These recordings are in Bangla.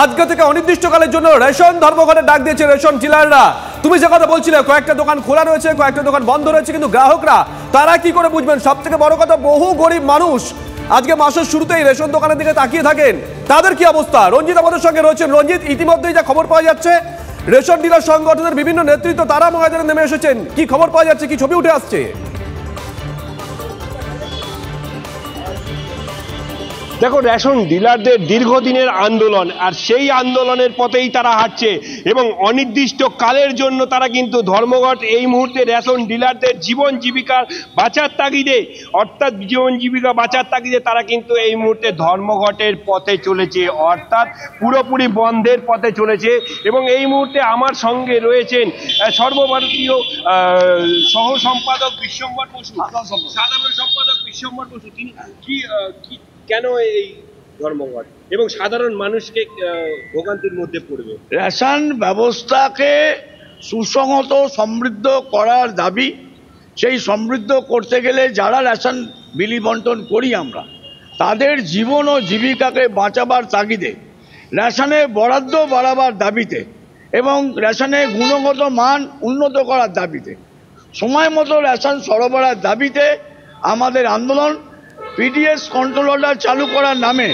আজকে থেকে অনির্দিষ্টকালের জন্য রেশন ধর্মঘটের ডাক দিয়েছে রেশন ডিলাররা। তুমি যে কথা বলছিলে, কয়েকটা দোকান খোলা রয়েছে, কয়েকটা দোকান বন্ধ রয়েছে, কিন্তু গ্রাহকরা তারা কি করে বুঝবেন? সব থেকে বড় কথা, বহু গরিব মানুষ আজকে মাসের শুরুতেই রেশন দোকানের দিকে তাকিয়ে থাকেন। তাদের কি অবস্থা? রঞ্জিত আমাদের সঙ্গে রয়েছেন। রঞ্জিত, ইতিমধ্যেই যা খবর পাওয়া যাচ্ছে, রেশন ডিলার সংগঠনের বিভিন্ন নেতৃত্ব তারা ময়দানে নেমে এসেছেন। কি খবর পাওয়া যাচ্ছে, কি ছবি উঠে আসছে? দেখো, রেশন ডিলারদের দীর্ঘদিনের আন্দোলন, আর সেই আন্দোলনের পথেই তারা হাঁটছে এবং অনির্দিষ্টকালের জন্য তারা কিন্তু ধর্মঘট এই মুহূর্তে রেশন ডিলারদের জীবন জীবিকার বাঁচার তাগিদে, অর্থাৎ জীবন জীবিকা বাঁচার তাগিদে তারা কিন্তু এই মুহূর্তে ধর্মঘটের পথে চলেছে, অর্থাৎ পুরোপুরি বন্ধের পথে চলেছে। এবং এই মুহূর্তে আমার সঙ্গে রয়েছেন সর্বভারতীয় সহ সম্পাদক বিশ্বম্বর বসু, সাধারণ সম্পাদক বিশ্বম্বর বসু। তিনি কি কেন এই ধর্মঘট এবং সাধারণ মানুষকে ভোগান্তির মধ্যে পড়বে? রেশন ব্যবস্থাকে সুসংহত সমৃদ্ধ করার দাবি। সেই সমৃদ্ধ করতে গেলে যারা রেশন বিলি বন্টন করি আমরা, তাদের জীবন ও জীবিকাকে বাঁচাবার তাগিদে, রেশনে বরাদ্দ বাড়াবার দাবিতে এবং রেশনের গুণগত মান উন্নত করার দাবিতে, সময় মতো রেশন সরবরাহের দাবিতে আমাদের আন্দোলন। পিডিএস কন্ট্রোল অর্ডার চালু করার নামে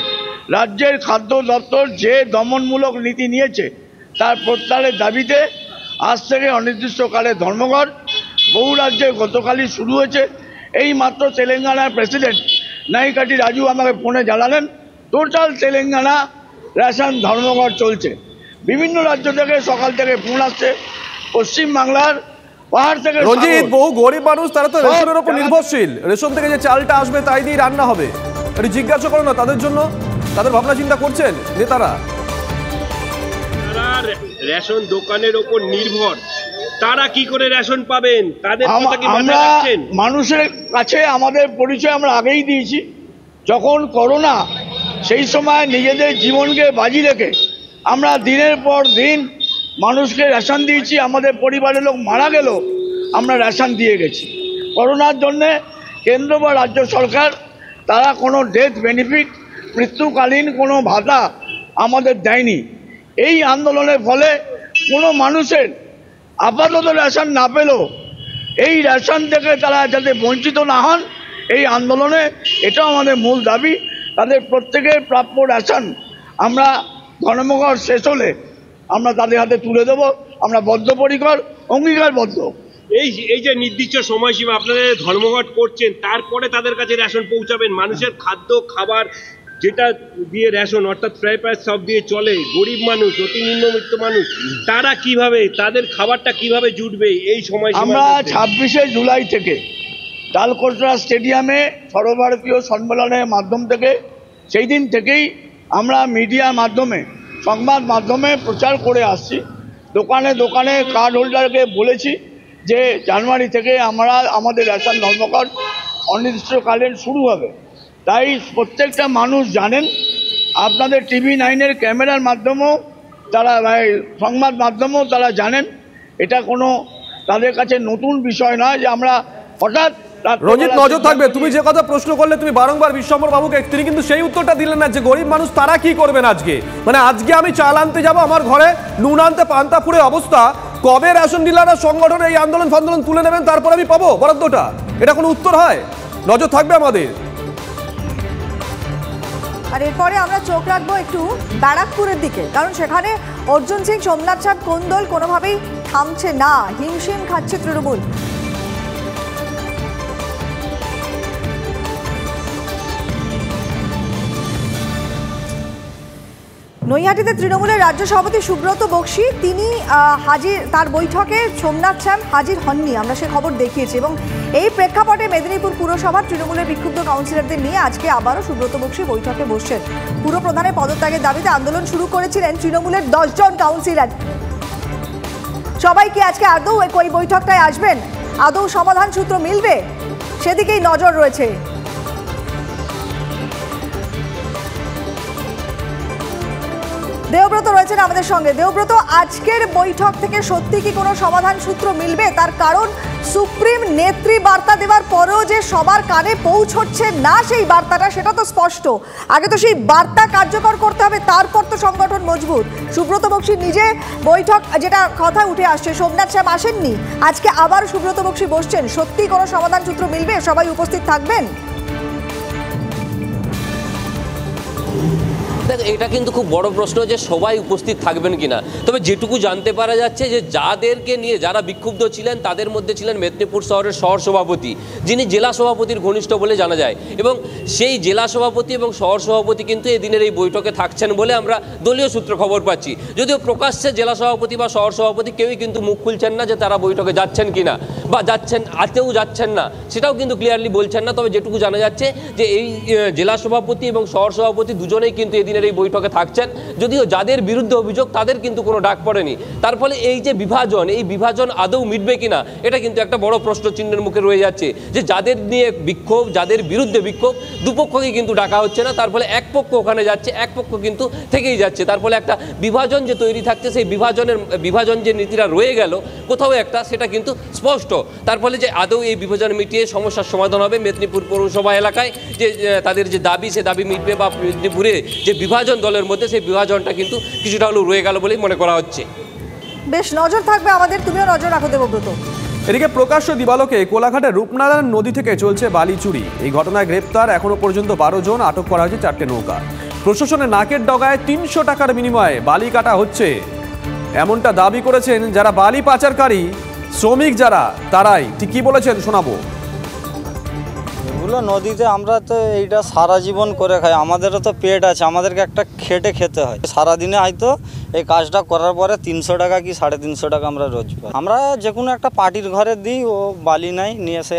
রাজ্যের খাদ্য দপ্তর যে দমনমূলক নীতি নিয়েছে, তার প্রত্যাহারের দাবিতে আজ থেকে অনির্দিষ্টকালে ধর্মঘট বহু রাজ্যে গতকালই শুরু হয়েছে। এই মাত্র তেলেঙ্গানার প্রেসিডেন্ট নাইকাটি রাজু আমাকে ফোনে জানালেন, টোটাল তেলেঙ্গানা রেশন ধর্মঘট চলছে। বিভিন্ন রাজ্য থেকে সকাল থেকে ফোন আসছে। পশ্চিমবাংলার পাহাড় থেকে রঞ্জিত, বহু গরিব মানুষ তারা তো রেশনের উপর নির্ভরশীল। রেশন থেকে যে চালটা আসবে তাই দিয়ে রান্না হবে। একটু জিজ্ঞাসা করো না তাদের জন্য, তাদের ভাবনা চিন্তা করছেন নেতারা? তারা রেশন দোকানের উপর নির্ভর, তারা কি করে রেশন পাবেন? তাদের আমরা মানুষের কাছে আমাদের পরিচয় আমরা আগেই দিয়েছি। যখন করোনা, সেই সময় নিজেদের জীবনকে বাজি রেখে আমরা দিনের পর দিন মানুষকে রেশন দিয়েছি। আমাদের পরিবারের লোক মারা গেল, আমরা রেশন দিয়ে গেছি। করোনার জন্যে কেন্দ্র বা রাজ্য সরকার তারা কোনো ডেথ বেনিফিট, মৃত্যুকালীন কোনো ভাতা আমাদের দেয়নি। এই আন্দোলনের ফলে কোনো মানুষের আপাতত রেশন না পেলেও এই রেশন থেকে তারা যাতে বঞ্চিত না হন, এই আন্দোলনে এটাও আমাদের মূল দাবি। তাদের প্রত্যেকের প্রাপ্য রেশন আমরা ধর্মঘট শেষ হলে আমরা তাদের হাতে তুলে দেবো। আমরা বদ্ধপরিকর, অঙ্গীকারবদ্ধ। এই যে নির্দিষ্ট সময়সীমা আপনারা ধর্মঘট করছেন, তারপরে তাদের কাছে রেশন পৌঁছাবেন। মানুষের খাদ্য খাবার যেটা দিয়ে রেশন, অর্থাৎ ফ্রাই প্রাইস সব দিয়ে চলে, গরিব মানুষ, অতি নিম্নবিত্ত মানুষ, তারা কিভাবে তাদের খাবারটা কিভাবে জুটবে এই সময়? আমরা 26শে জুলাই থেকে তালকোটরা স্টেডিয়ামে সর্বভারতীয় সম্মেলনের মাধ্যম থেকে, সেই দিন থেকেই আমরা মিডিয়ার মাধ্যমে, সংবাদ মাধ্যমে প্রচার করে আসছি। দোকানে দোকানে কার্ড হোল্ডারকে বলেছি যে জানুয়ারি থেকে আমাদের রেশন ধর্মঘট অনির্দিষ্টকালীন শুরু হবে। তাই প্রত্যেকটা মানুষ জানেন, আপনাদের টিভি 9-এর ক্যামেরার মাধ্যমেও তারা, সংবাদ মাধ্যমেও তারা জানেন। এটা কোনো তাদের কাছে নতুন বিষয় নয় যে আমরা হঠাৎ। রঞ্জিত, নজর থাকবে। তুমি যে কথা প্রশ্ন করলে, তুমি বারংবার বিশ্বম্বর বাবুকে, তিনি কিন্তু সেই উত্তরটা দিলেন না যে গরিব মানুষ তারা কি করবেন আজকে। মানে আজকে আমি চাল আনতে যাবো, আমার ঘরে নুন আনতে পান্তা ফুরে অবস্থা, কবে রেশন ডিলাররা সংগঠনে এই আন্দোলন ফান্দোলন তুলে নেবেন, তারপর আমি পাবো বরাদ্দটা? এটা কোনো উত্তর হয়? নজর থাকবে আমাদের। আর এরপরে আমরা চোখ রাখবো একটু ব্যারাকপুরের দিকে, কারণ সেখানে অর্জুন সিং, সোমনাথ সাহ কোন্দল কোনোভাবেই থামছে না, হিমশিম খাচ্ছে তৃণমূল। নৈহাটিতে তৃণমূলের রাজ্য সভাপতি সুব্রত বক্সী তিনি হাজির, তার বৈঠকে সোমনাথ শ্যাম হাজির হননি, আমরা সে খবর দেখিয়েছি। এবং এই প্রেক্ষাপটে মেদিনীপুর পুরসভার তৃণমূলের বিক্ষুব্ধ কাউন্সিলরদের নিয়ে আজকে আবারও সুব্রত বক্সী বৈঠকে বসছেন। পুরপ্রধানের পদত্যাগের দাবিতে আন্দোলন শুরু করেছিলেন তৃণমূলের 10 জন কাউন্সিলর। সবাই কি আজকে আদৌ ওই বৈঠকটায় আসবেন? আদৌ সমাধান সূত্র মিলবে? সেদিকেই নজর রয়েছে। দেবব্রত রয়েছেন আমাদের সঙ্গে। দেবব্রত, আজকের বৈঠক থেকে সত্যি কি কোনো সমাধান সূত্র মিলবে? তার কারণ সুপ্রিম নেত্রী বার্তা দেওয়ার পরেও যে সবার কানে পৌঁছচ্ছে না সেই বার্তাটা, সেটা তো স্পষ্ট। আগে তো সেই বার্তা কার্যকর করতে হবে, তারপর তো সংগঠন মজবুত। সুব্রত বক্সী নিজে বৈঠক, যেটা কথা উঠে আসছে, সোমনাথ শ্যাম আসেননি, আজকে আবার সুব্রত বক্সী বসছেন। সত্যি কোনো সমাধান সূত্র মিলবে? সবাই উপস্থিত থাকবেন? দেখ, এটা কিন্তু খুব বড় প্রশ্ন যে সবাই উপস্থিত থাকবেন কিনা। তবে যেটুকু জানতে পারা যাচ্ছে যে যাদেরকে নিয়ে যারা বিক্ষুব্ধ ছিলেন তাদের মধ্যে ছিলেন মেদিনীপুর শহরের শহর সভাপতি, যিনি জেলা সভাপতির ঘনিষ্ঠ বলে জানা যায়, এবং সেই জেলা সভাপতি এবং শহর সভাপতি কিন্তু এদিনের এই বৈঠকে থাকছেন বলে আমরা দলীয় সূত্র খবর পাচ্ছি। যদিও প্রকাশ্যে জেলা সভাপতি বা শহর সভাপতি কেউই কিন্তু মুখ খুলছেন না যে তারা বৈঠকে যাচ্ছেন কিনা বা যাচ্ছেন, আতেও যাচ্ছেন না, সেটাও কিন্তু ক্লিয়ারলি বলছেন না। তবে যেটুকু জানা যাচ্ছে যে এই জেলা সভাপতি এবং শহর সভাপতি দুজনেই কিন্তু এদিনের এই বৈঠকে থাকছেন, যদিও যাদের বিরুদ্ধে অভিযোগ তাদের কিন্তু কোনো ডাক পড়েনি। তার ফলে এই যে বিভাজন, এই বিভাজন আদৌ মিটবে কিনা এটা কিন্তু একটা বড় প্রশ্ন চিহ্নের মুখে রয়ে যাচ্ছে। যে যাদের নিয়ে বিক্ষোভ, যাদের বিরুদ্ধে বিক্ষোভ, দুপক্ষকে কিন্তু ডাকা হচ্ছে না। তার ফলে এক পক্ষ ওখানে যাচ্ছে, এক পক্ষ কিন্তু থেকেই যাচ্ছে। তার ফলে একটা বিভাজন যে তৈরি থাকছে, সেই বিভাজন যে নীতিটা রয়ে গেল কোথাও একটা, সেটা কিন্তু স্পষ্ট। তার ফলে যে আদৌ এই বিভাজন মিটিয়ে সমস্যার সমাধান হবে মেদিনীপুর পৌরসভা এলাকায়, যে তাদের যে দাবি, সে দাবি মিটবে, বা মেদিনীপুরে যে বিভাজন দলের মধ্যে, সেই বিভাজনটা কিন্তু কিছুটা হলেও রয়ে গেল বলেই মনে করা হচ্ছে। বেশ নজর থাকবে আমাদের, তুমিও নজর রাখো দেবব্রত। এদিকে প্রকাশ্য দিবালোকে কোলাঘাটের রূপনারায়ণ নদী থেকে চলছে বালি চুরি। এই ঘটনায় গ্রেপ্তার এখনো পর্যন্ত 12 জন, আটক করা হয়েছে 4টে নৌকা। প্রশাসনের নাকের ডগায় 300 টাকার বিনিময়ে বালি কাটা হচ্ছে, এমনটা দাবি করেছেন যারা বালি পাচারকারী শ্রমিক, যারা তারাই ঠিক কি বলেছেন শোনাবো। এগুলো নদীতে আমরা তো এইটা সারা জীবন করে খাই, আমাদেরও তো পেট আছে, আমাদেরকে একটা খেটে খেতে হয়। সারাদিনে হয়তো এই কাজটা করার পরে 300 টাকা কি 350 টাকা আমরা রোজ পাই। আমরা যে কোনো একটা পার্টির ঘরে দিই, ও বালি নাই, নিয়ে এসে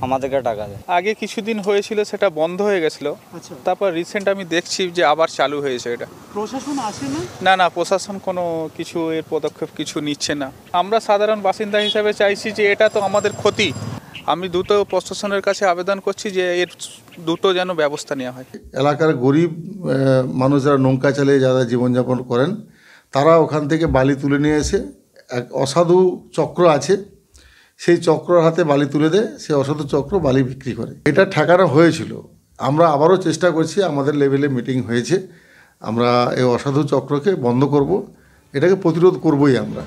আমাদেরকে টাকা দেয়। আগে কিছুদিন হয়েছিল, সেটা বন্ধ হয়ে গেছিল। তারপর রিসেন্ট আমি দেখছি যে আবার চালু হয়েছে এটা। প্রশাসন আসে না? না, প্রশাসন কোনো কিছু এর পদক্ষেপ কিছু নিচ্ছে না। আমরা সাধারণ বাসিন্দা হিসাবে চাইছি যে এটা তো আমাদের ক্ষতি। আমি দ্রুত প্রশাসনের কাছে আবেদন করছি যে এর দ্রুত যেন ব্যবস্থা নেওয়া হয়। এলাকার গরিব মানুষ যারা নৌকা চালিয়ে যারা জীবনযাপন করেন, তারা ওখান থেকে বালি তুলে নিয়ে এসে এক অসাধু চক্র আছে, সেই চক্রর হাতে বালি তুলে দেয়, সেই অসাধু চক্র বালি বিক্রি করে। এটা ঠেকানো হয়েছিল, আমরা আবারও চেষ্টা করছি, আমাদের লেভেলে মিটিং হয়েছে, আমরা এই অসাধু চক্রকে বন্ধ করব, এটাকে প্রতিরোধ করবই আমরা।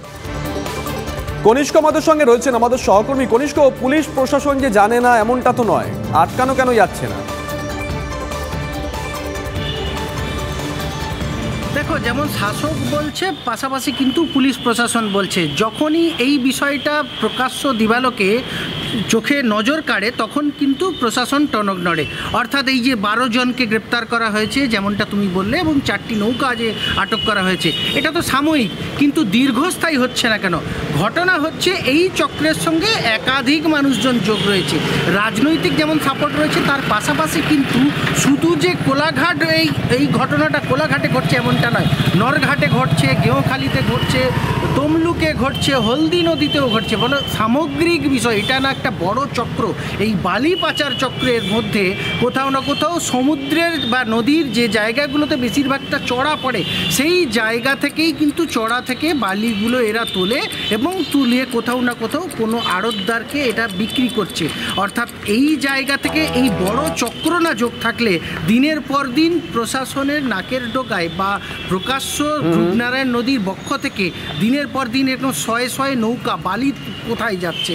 কনিষ্ক আমাদের সঙ্গে রয়েছেন আমাদের সহকর্মী। কনিষ্ক, পুলিশ প্রশাসন যে জানে না এমনটা তো নয়, আটকানো কেন যাচ্ছে না? দেখো, যেমন শাসক বলছে, পাশাপাশি কিন্তু পুলিশ প্রশাসন বলছে। যখনই এই বিষয়টা প্রকাশ্য দিবালোকে চোখে নজর কাড়ে, তখন কিন্তু প্রশাসন টনক নড়ে। অর্থাৎ এই যে 12 জনকে গ্রেপ্তার করা হয়েছে, যেমনটা তুমি বললে, এবং 4টি নৌকা যে আটক করা হয়েছে, এটা তো সাময়িক, কিন্তু দীর্ঘস্থায়ী হচ্ছে না কেন? ঘটনা হচ্ছে এই চক্রের সঙ্গে একাধিক মানুষজন যোগ রয়েছে, রাজনৈতিক যেমন সাপোর্ট রয়েছে, তার পাশাপাশি কিন্তু শুধু যে কোলাঘাট এই ঘটনাটা কোলাঘাটে ঘটছে এমনটা নয়, নরঘাটে ঘটছে, গেঁওখালিতে ঘটছে, তমলুকে ঘটছে, হলদি নদীতেও ঘটছে। বলো, সামগ্রিক বিষয়, এটা না একটা বড় চক্র। এই বালি পাচার চক্রের মধ্যে কোথাও না কোথাও সমুদ্রের বা নদীর যে জায়গাগুলোতে বেশিরভাগটা চড়া পড়ে, সেই জায়গা থেকেই কিন্তু চড়া থেকে বালিগুলো এরা তোলে এবং তুলে কোথাও না কোথাও কোনো আড়তদারকে এটা বিক্রি করছে। অর্থাৎ এই জায়গা থেকে এই বড় চক্র না যোগ থাকলে দিনের পর দিন প্রশাসনের নাকের ডগায় বা প্রকাশ্য রূপনারায়ণ নদীর বক্ষ থেকে দিনের পর দিন এরকম শয়ে শয়ে নৌকা বালি কোথায় যাচ্ছে।